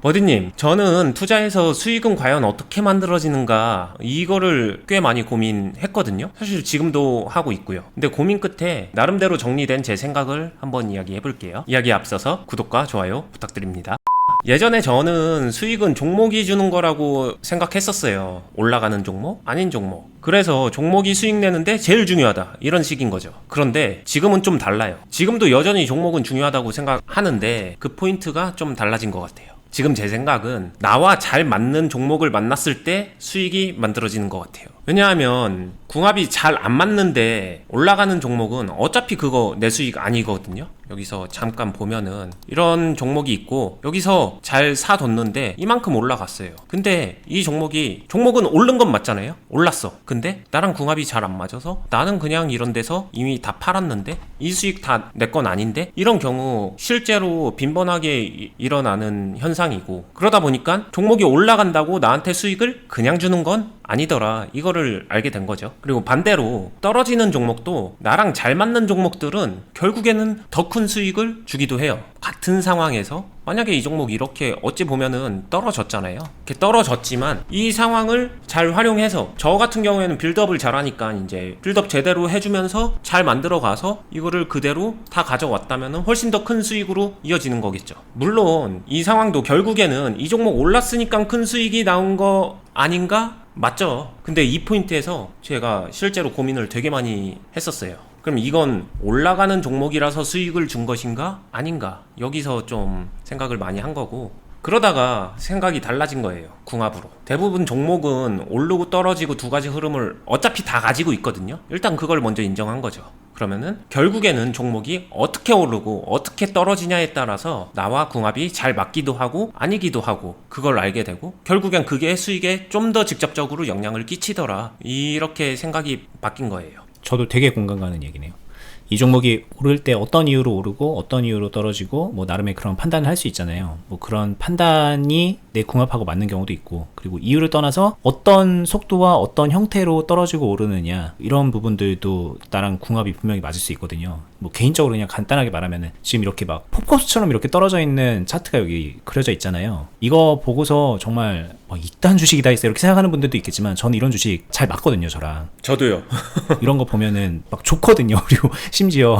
버디님, 저는 투자해서 수익은 과연 어떻게 만들어지는가 이거를 꽤 많이 고민했거든요. 사실 지금도 하고 있고요. 근데 고민 끝에 나름대로 정리된 제 생각을 한번 이야기해 볼게요. 이야기에 앞서서 구독과 좋아요 부탁드립니다. 예전에 저는 수익은 종목이 주는 거라고 생각했었어요. 올라가는 종목, 아닌 종목. 그래서 종목이 수익 내는데 제일 중요하다, 이런 식인 거죠. 그런데 지금은 좀 달라요. 지금도 여전히 종목은 중요하다고 생각하는데 그 포인트가 좀 달라진 것 같아요. 지금 제 생각은 나와 잘 맞는 종목을 만났을 때 수익이 만들어지는 것 같아요. 왜냐하면 궁합이 잘 안 맞는데 올라가는 종목은 어차피 그거 내 수익 아니거든요. 여기서 잠깐 보면은 이런 종목이 있고 여기서 잘 사뒀는데 이만큼 올라갔어요. 근데 이 종목은 오른 건 맞잖아요. 올랐어. 근데 나랑 궁합이 잘 안 맞아서 나는 그냥 이런 데서 이미 다 팔았는데 이 수익 다 내 건 아닌데, 이런 경우 실제로 빈번하게 일어나는 현상이고, 그러다 보니까 종목이 올라간다고 나한테 수익을 그냥 주는 건 아니더라, 이거를 알게 된 거죠. 그리고 반대로 떨어지는 종목도 나랑 잘 맞는 종목들은 결국에는 더 큰 수익을 주기도 해요. 같은 상황에서 만약에 이 종목 이렇게 어찌 보면은 떨어졌잖아요. 이렇게 떨어졌지만 이 상황을 잘 활용해서, 저 같은 경우에는 빌드업을 잘하니까 이제 빌드업 제대로 해주면서 잘 만들어 가서 이거를 그대로 다 가져왔다면은 훨씬 더 큰 수익으로 이어지는 거겠죠. 물론 이 상황도 결국에는 이 종목 올랐으니까 큰 수익이 나온 거 아닌가? 맞죠. 근데 이 포인트에서 제가 실제로 고민을 되게 많이 했었어요. 그럼 이건 올라가는 종목이라서 수익을 준 것인가? 아닌가? 여기서 좀 생각을 많이 한 거고, 그러다가 생각이 달라진 거예요. 궁합으로. 대부분 종목은 오르고 떨어지고 두 가지 흐름을 어차피 다 가지고 있거든요. 일단 그걸 먼저 인정한 거죠. 그러면은 결국에는 종목이 어떻게 오르고 어떻게 떨어지냐에 따라서 나와 궁합이 잘 맞기도 하고 아니기도 하고, 그걸 알게 되고 결국엔 그게 수익에 좀 더 직접적으로 영향을 끼치더라, 이렇게 생각이 바뀐 거예요. 저도 되게 공감 가는 얘기네요. 이 종목이 오를 때 어떤 이유로 오르고 어떤 이유로 떨어지고 뭐 나름의 그런 판단을 할 수 있잖아요. 뭐 그런 판단이 내 궁합하고 맞는 경우도 있고, 그리고 이유를 떠나서 어떤 속도와 어떤 형태로 떨어지고 오르느냐, 이런 부분들도 나랑 궁합이 분명히 맞을 수 있거든요. 뭐 개인적으로 그냥 간단하게 말하면은 지금 이렇게 막 폭포수처럼 이렇게 떨어져 있는 차트가 여기 그려져 있잖아요. 이거 보고서 정말 이딴 주식이 다 있어 이렇게 생각하는 분들도 있겠지만, 저는 이런 주식 잘 맞거든요, 저랑. 저도요. 이런 거 보면은 막 좋거든요. 그리고 심지어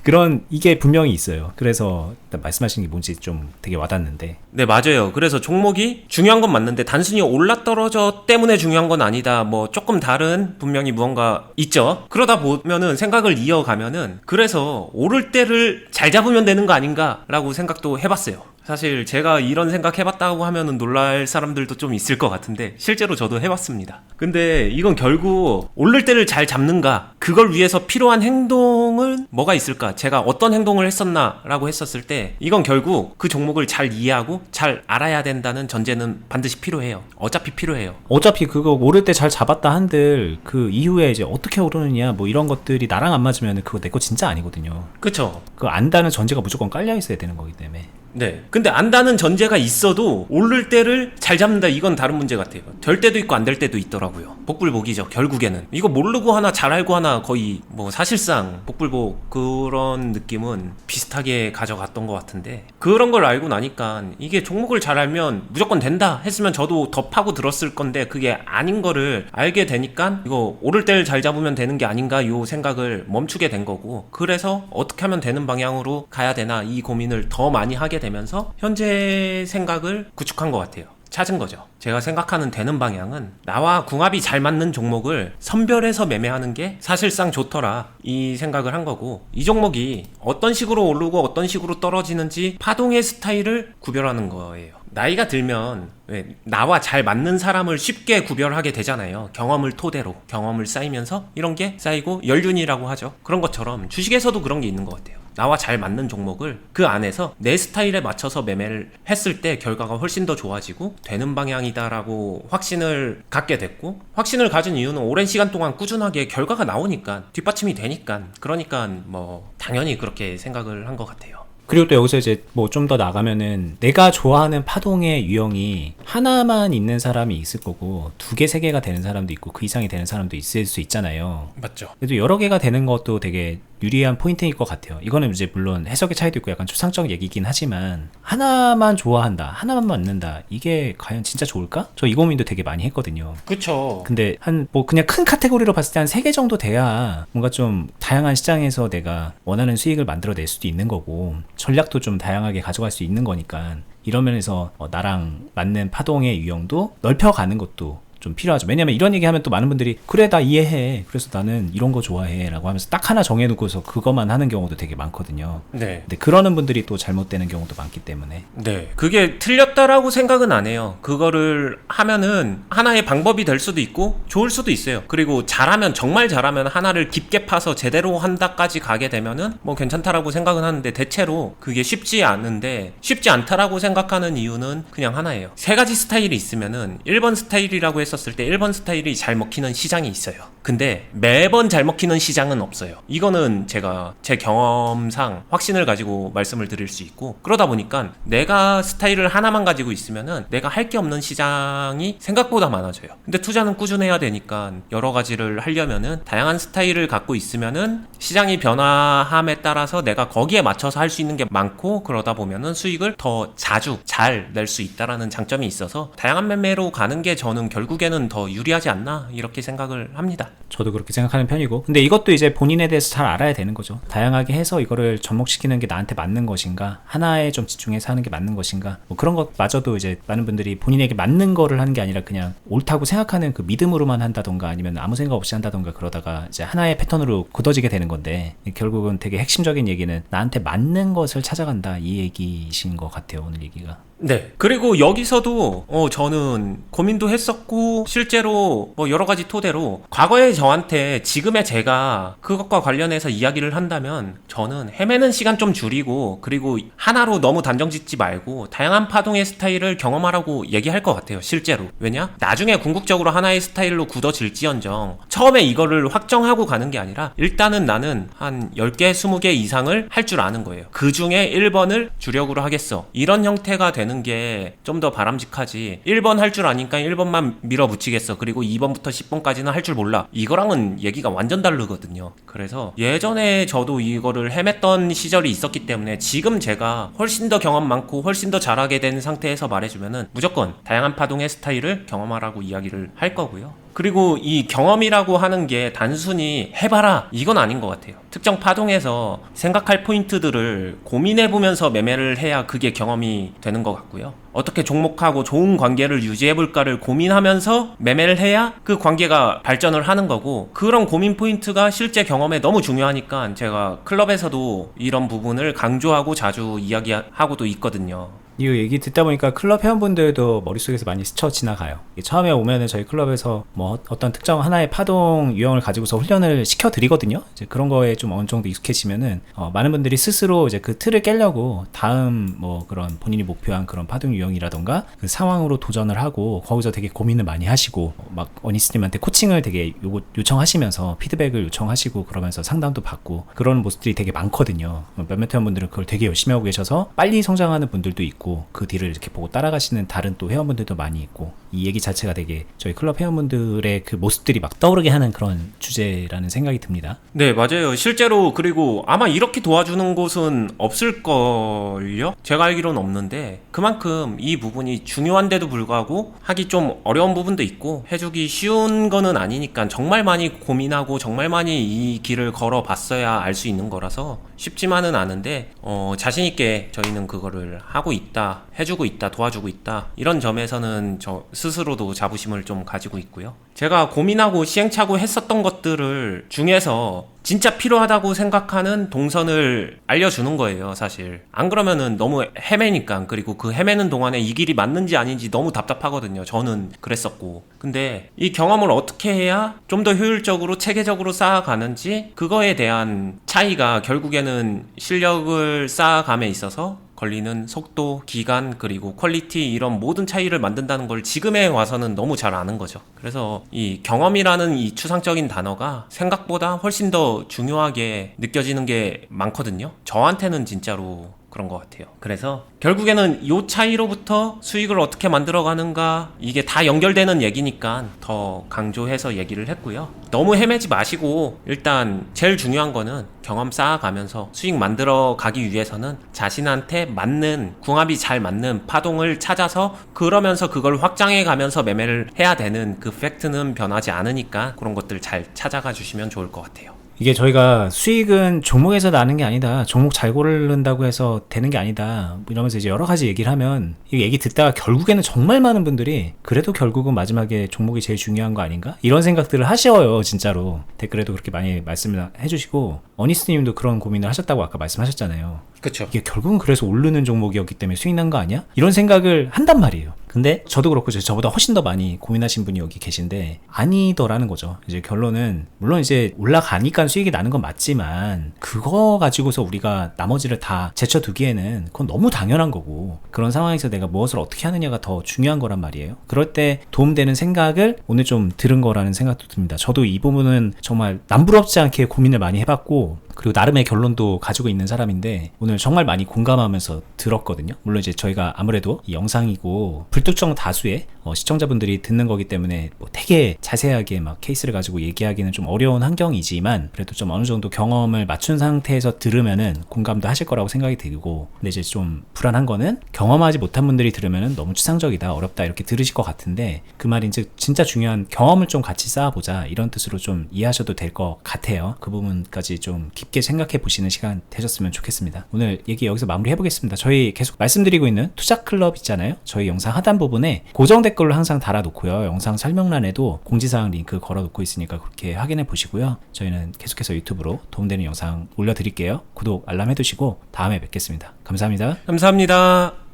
그런 이게 분명히 있어요. 그래서 일단 말씀하신 게 뭔지 좀 되게 와닿는데. 네, 맞아요. 그래서 종목이 중요한 건 맞는데 단순히 올라 떨어져 때문에 중요한 건 아니다, 뭐 조금 다른 분명히 무언가 있죠. 그러다 보면은 생각을 이어가면은 그래서 오를 때를 잘 잡으면 되는 거 아닌가 라고 생각도 해봤어요. 사실 제가 이런 생각 해봤다고 하면은 놀랄 사람들도 좀 있을 것 같은데 실제로 저도 해봤습니다. 근데 이건 결국 오를 때를 잘 잡는가, 그걸 위해서 필요한 행동은 뭐가 있을까, 제가 어떤 행동을 했었나 라고 했었을 때 이건 결국 그 종목을 잘 이해하고 잘 알아야 된다는 전제는 반드시 필요해요. 어차피 필요해요. 어차피 그거 오를 때 잘 잡았다 한들 그 이후에 이제 어떻게 오르느냐 뭐 이런 것들이 나랑 안 맞으면 그거 내 거 진짜 아니거든요. 그쵸? 그거 안다는 전제가 무조건 깔려 있어야 되는 거기 때문에. 네. 근데 안다는 전제가 있어도 오를 때를 잘 잡는다, 이건 다른 문제 같아요. 될 때도 있고 안 될 때도 있더라고요. 복불복이죠, 결국에는. 이거 모르고 하나 잘 알고 하나 거의 뭐 사실상 복불복, 그런 느낌은 비슷하게 가져갔던 것 같은데, 그런 걸 알고 나니까 이게 종목을 잘 알면 무조건 된다 했으면 저도 더 파고 들었을 건데 그게 아닌 거를 알게 되니까 이거 오를 때를 잘 잡으면 되는 게 아닌가, 요 생각을 멈추게 된 거고, 그래서 어떻게 하면 되는 방향으로 가야 되나 이 고민을 더 많이 하게 되면서 현재 생각을 구축한 것 같아요. 찾은 거죠. 제가 생각하는 되는 방향은 나와 궁합이 잘 맞는 종목을 선별해서 매매하는 게 사실상 좋더라, 이 생각을 한 거고, 이 종목이 어떤 식으로 오르고 어떤 식으로 떨어지는지 파동의 스타일을 구별하는 거예요. 나이가 들면 왜 나와 잘 맞는 사람을 쉽게 구별하게 되잖아요. 경험을 토대로 경험을 쌓이면서 이런 게 쌓이고 연륜이라고 하죠. 그런 것처럼 주식에서도 그런 게 있는 것 같아요. 나와 잘 맞는 종목을 그 안에서 내 스타일에 맞춰서 매매를 했을 때 결과가 훨씬 더 좋아지고 되는 방향이다라고 확신을 갖게 됐고, 확신을 가진 이유는 오랜 시간 동안 꾸준하게 결과가 나오니까, 뒷받침이 되니까, 그러니까 뭐 당연히 그렇게 생각을 한 것 같아요. 그리고 또 여기서 이제 뭐 좀 더 나가면은 내가 좋아하는 파동의 유형이 하나만 있는 사람이 있을 거고 2개, 3개가 되는 사람도 있고 그 이상이 되는 사람도 있을 수 있잖아요. 맞죠. 그래도 여러 개가 되는 것도 되게 유리한 포인트일 것 같아요. 이거는 이제 물론 해석의 차이도 있고 약간 추상적 얘기긴 하지만 하나만 좋아한다, 하나만 맞는다, 이게 과연 진짜 좋을까? 저 이 고민도 되게 많이 했거든요. 그쵸. 근데 뭐 그냥 큰 카테고리로 봤을 때 한 3개 정도 돼야 뭔가 좀 다양한 시장에서 내가 원하는 수익을 만들어낼 수도 있는 거고 전략도 좀 다양하게 가져갈 수 있는 거니까 이런 면에서 나랑 맞는 파동의 유형도 넓혀가는 것도 좀 필요하죠. 왜냐면 이런 얘기하면 또 많은 분들이 그래 나 이해해, 그래서 나는 이런 거 좋아해 라고 하면서 딱 하나 정해놓고서 그것만 하는 경우도 되게 많거든요. 네. 근데 그러는 분들이 또 잘못되는 경우도 많기 때문에 네. 그게 틀렸다라고 생각은 안 해요. 그거를 하면은 하나의 방법이 될 수도 있고 좋을 수도 있어요. 그리고 잘하면, 정말 잘하면 하나를 깊게 파서 제대로 한다까지 가게 되면은 뭐 괜찮다라고 생각은 하는데 대체로 그게 쉽지 않은데, 쉽지 않다라고 생각하는 이유는 그냥 하나예요. 3가지 스타일이 있으면은 1번 스타일이라고 했었을 때 1번 스타일이 잘 먹히는 시장이 있어요. 근데 매번 잘 먹히는 시장은 없어요. 이거는 제가 제 경험상 확신을 가지고 말씀을 드릴 수 있고, 그러다 보니까 내가 스타일을 하나만 가지고 있으면은 내가 할 게 없는 시장이 생각보다 많아져요. 근데 투자는 꾸준해야 되니까 여러 가지를 하려면은 다양한 스타일을 갖고 있으면은 시장이 변화함에 따라서 내가 거기에 맞춰서 할 수 있는 게 많고, 그러다 보면은 수익을 더 자주 잘 낼 수 있다라는 장점이 있어서 다양한 매매로 가는 게 저는 결국에는 더 유리하지 않나 이렇게 생각을 합니다. 저도 그렇게 생각하는 편이고, 근데 이것도 이제 본인에 대해서 잘 알아야 되는 거죠. 다양하게 해서 이거를 접목시키는 게 나한테 맞는 것인가, 하나에 좀 집중해서 하는 게 맞는 것인가, 뭐 그런 것마저도 이제 많은 분들이 본인에게 맞는 거를 하는 게 아니라 그냥 옳다고 생각하는 그 믿음으로만 한다던가 아니면 아무 생각 없이 한다던가 그러다가 이제 하나의 패턴으로 굳어지게 되는 건데, 결국은 되게 핵심적인 얘기는 나한테 맞는 것을 찾아간다, 이 얘기이신 것 같아요, 오늘 얘기가. 네. 그리고 여기서도 저는 고민도 했었고, 실제로 뭐 여러 가지 토대로 과거의 저한테 지금의 제가 그것과 관련해서 이야기를 한다면 저는 헤매는 시간 좀 줄이고, 그리고 하나로 너무 단정 짓지 말고 다양한 파동의 스타일을 경험하라고 얘기할 것 같아요. 실제로. 왜냐? 나중에 궁극적으로 하나의 스타일로 굳어질지언정 처음에 이거를 확정하고 가는 게 아니라 일단은 나는 한 10개, 20개 이상을 할 줄 아는 거예요. 그 중에 1번을 주력으로 하겠어. 이런 형태가 되는 게 좀 더 바람직하지, 1번 할 줄 아니까 1번만 밀어붙이겠어, 그리고 2번부터 10번까지는 할 줄 몰라, 이거랑은 얘기가 완전 다르거든요. 그래서 예전에 저도 이거를 헤맸던 시절이 있었기 때문에 지금 제가 훨씬 더 경험 많고 훨씬 더 잘하게 된 상태에서 말해주면은 무조건 다양한 파동의 스타일을 경험하라고 이야기를 할 거고요. 그리고 이 경험이라고 하는 게 단순히 해봐라 이건 아닌 것 같아요. 특정 파동에서 생각할 포인트들을 고민해보면서 매매를 해야 그게 경험이 되는 것 같고요. 어떻게 종목하고 좋은 관계를 유지해볼까를 고민하면서 매매를 해야 그 관계가 발전을 하는 거고, 그런 고민 포인트가 실제 경험에 너무 중요하니까 제가 클럽에서도 이런 부분을 강조하고 자주 이야기하고도 있거든요. 이 얘기 듣다 보니까 클럽 회원분들도 머릿속에서 많이 스쳐 지나가요. 처음에 오면은 저희 클럽에서 뭐 어떤 특정 하나의 파동 유형을 가지고서 훈련을 시켜드리거든요. 이제 그런 거에 좀 어느 정도 익숙해지면은 많은 분들이 스스로 이제 그 틀을 깨려고 다음 뭐 그런 본인이 목표한 그런 파동 유형이라던가 그 상황으로 도전을 하고 거기서 되게 고민을 많이 하시고 막 어니스님한테 코칭을 되게 요청하시면서 피드백을 요청하시고 그러면서 상담도 받고 그런 모습들이 되게 많거든요. 몇몇 회원분들은 그걸 되게 열심히 하고 계셔서 빨리 성장하는 분들도 있고, 그 뒤를 이렇게 보고 따라가시는 다른 또 회원분들도 많이 있고, 이 얘기 자체가 되게 저희 클럽 회원분들의 그 모습들이 막 떠오르게 하는 그런 주제라는 생각이 듭니다. 네, 맞아요. 실제로 그리고 아마 이렇게 도와주는 곳은 없을걸요? 제가 알기로는 없는데, 그만큼 이 부분이 중요한데도 불구하고 하기 좀 어려운 부분도 있고 해주기 쉬운 거는 아니니까 정말 많이 고민하고 정말 많이 이 길을 걸어봤어야 알 수 있는 거라서 쉽지만은 않은데 자신있게 저희는 그거를 하고 있다, 해주고 있다, 도와주고 있다, 이런 점에서는 저 스스로도 자부심을 좀 가지고 있고요. 제가 고민하고 시행착오 했었던 것들을 중에서 진짜 필요하다고 생각하는 동선을 알려주는 거예요, 사실. 안 그러면은 너무 헤매니까. 그리고 그 헤매는 동안에 이 길이 맞는지 아닌지 너무 답답하거든요. 저는 그랬었고. 근데 이 경험을 어떻게 해야 좀 더 효율적으로 체계적으로 쌓아가는지, 그거에 대한 차이가 결국에는 실력을 쌓아감에 있어서 걸리는 속도, 기간, 그리고 퀄리티, 이런 모든 차이를 만든다는 걸 지금에 와서는 너무 잘 아는 거죠. 그래서 이 경험이라는 이 추상적인 단어가 생각보다 훨씬 더 중요하게 느껴지는 게 많거든요. 저한테는 진짜로 그런 것 같아요. 그래서 결국에는 이 차이로부터 수익을 어떻게 만들어가는가, 이게 다 연결되는 얘기니까 더 강조해서 얘기를 했고요. 너무 헤매지 마시고 일단 제일 중요한 거는 경험 쌓아가면서 수익 만들어가기 위해서는 자신한테 맞는, 궁합이 잘 맞는 파동을 찾아서 그러면서 그걸 확장해가면서 매매를 해야 되는 그 팩트는 변하지 않으니까 그런 것들 잘 찾아가 주시면 좋을 것 같아요. 이게 저희가 수익은 종목에서 나는 게 아니다, 종목 잘 고른다고 해서 되는 게 아니다, 뭐 이러면서 이제 여러 가지 얘기를 하면, 이 얘기 듣다가 결국에는 정말 많은 분들이 그래도 결국은 마지막에 종목이 제일 중요한 거 아닌가? 이런 생각들을 하셔요. 진짜로 댓글에도 그렇게 많이 말씀을 해주시고, 어니스님도 그런 고민을 하셨다고 아까 말씀하셨잖아요. 그쵸. 이게 결국은 그래서 오르는 종목이었기 때문에 수익 난 거 아니야? 이런 생각을 한단 말이에요. 근데 저도 그렇고 저보다 훨씬 더 많이 고민하신 분이 여기 계신데 아니더라는 거죠. 이제 결론은 물론 이제 올라가니까 수익이 나는 건 맞지만 그거 가지고서 우리가 나머지를 다 제쳐두기에는 그건 너무 당연한 거고, 그런 상황에서 내가 무엇을 어떻게 하느냐가 더 중요한 거란 말이에요. 그럴 때 도움되는 생각을 오늘 좀 들은 거라는 생각도 듭니다. 저도 이 부분은 정말 남부럽지 않게 고민을 많이 해봤고, 그리고 나름의 결론도 가지고 있는 사람인데 오늘 정말 많이 공감하면서 들었거든요. 물론 이제 저희가 아무래도 이 영상이고 불특정 다수의 시청자분들이 듣는 거기 때문에 뭐 되게 자세하게 막 케이스를 가지고 얘기하기는 좀 어려운 환경이지만, 그래도 좀 어느 정도 경험을 맞춘 상태에서 들으면은 공감도 하실 거라고 생각이 들고, 근데 이제 좀 불안한 거는 경험하지 못한 분들이 들으면은 너무 추상적이다, 어렵다 이렇게 들으실 것 같은데, 그 말이 이제 진짜 중요한 경험을 좀 같이 쌓아보자 이런 뜻으로 좀 이해하셔도 될 것 같아요. 그 부분까지 좀 깊게 생각해 보시는 시간 되셨으면 좋겠습니다. 오늘 얘기 여기서 마무리 해보겠습니다. 저희 계속 말씀드리고 있는 투자 클럽 있잖아요. 저희 영상 하단 부분에 고정 댓글로 항상 달아놓고요. 영상 설명란에도 공지사항 링크 걸어놓고 있으니까 그렇게 확인해 보시고요. 저희는 계속해서 유튜브로 도움되는 영상 올려드릴게요. 구독, 알람 해두시고 다음에 뵙겠습니다. 감사합니다. 감사합니다.